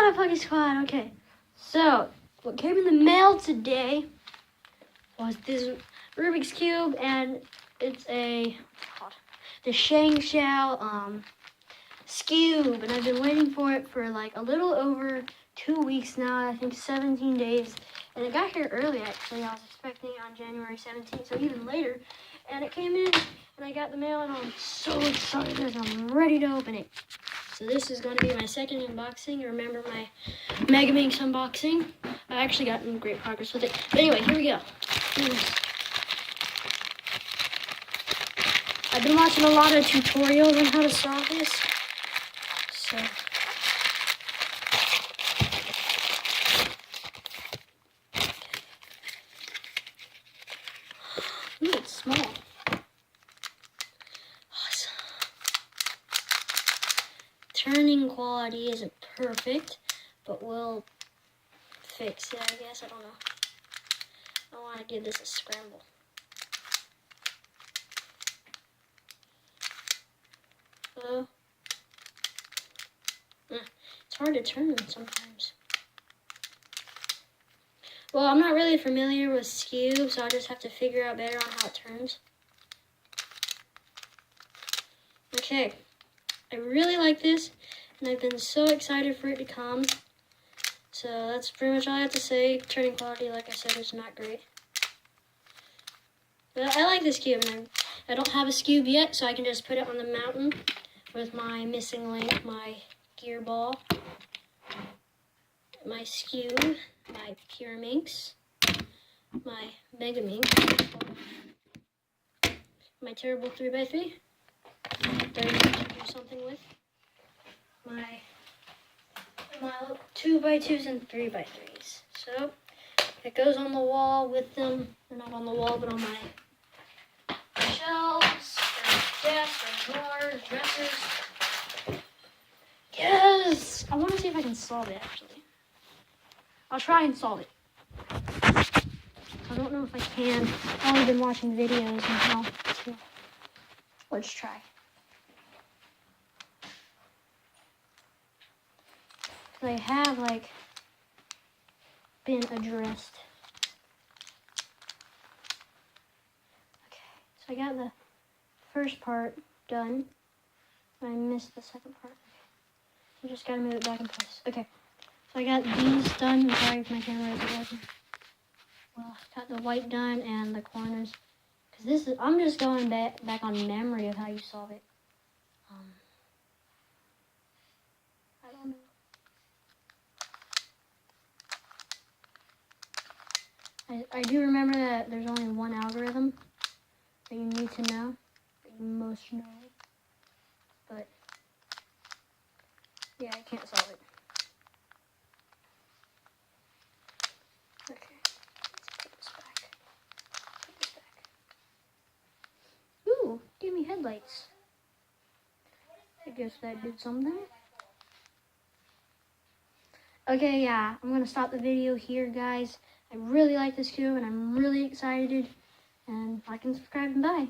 What up, Poke Squad? Okay, so what came in the mail today was this Rubik's Cube, and it's the Shang Skewb, and I've been waiting for it for like a little over 2 weeks now. I think 17 days, and it got here early actually. I was expecting it on January 17th, so even later, and it came in, and I got the mail, and I'm so excited because I'm ready to open it. So this is going to be my second unboxing. Remember my Mega Minx unboxing? I actually got in great progress with it. But anyway, here we go. I've been watching a lot of tutorials on how to solve this. So ooh, it's small. Awesome. Turning quality isn't perfect, but we'll fix it, I guess. I don't know. I want to give this a scramble. It's hard to turn sometimes. Well, I'm not really familiar with Skewb, so I'll just have to figure out better on how it turns. Okay, I really like this, and I've been so excited for it to come. So that's pretty much all I have to say. Turning quality, like I said, is not great. But I like this cube, and I don't have a Skewb yet, so I can just put it on the mountain with my missing link, my gear ball, my Skewb, my Pure Minx, my Mega Minx, my terrible 3x3 that I need to do something with, my 2x2s and 3x3s. So it goes on the wall with them. They're not on the wall, but on my shelves, or desk, or drawer, dressers. Yes! I want to see if I can solve it, actually. I'll try and solve it. I don't know if I can. I've only been watching videos and how to. Let's try. They have, like, been addressed. Okay, so I got the first part done. I missed the second part. I just gotta move it back in place. Okay, so I got these done. I'm sorry if my camera isn't working. Well, I got the white done and the corners. Cause this is, I'm just going back on memory of how you solve it. I don't know. I do remember that there's only one algorithm that you need to know, that you must know. But yeah, I can't solve it. Okay, let's put this back. Put this back. Ooh, give me headlights. I guess that did something. Okay, yeah, I'm gonna stop the video here, guys. I really like this cube, and I'm really excited. And like and subscribe, and bye.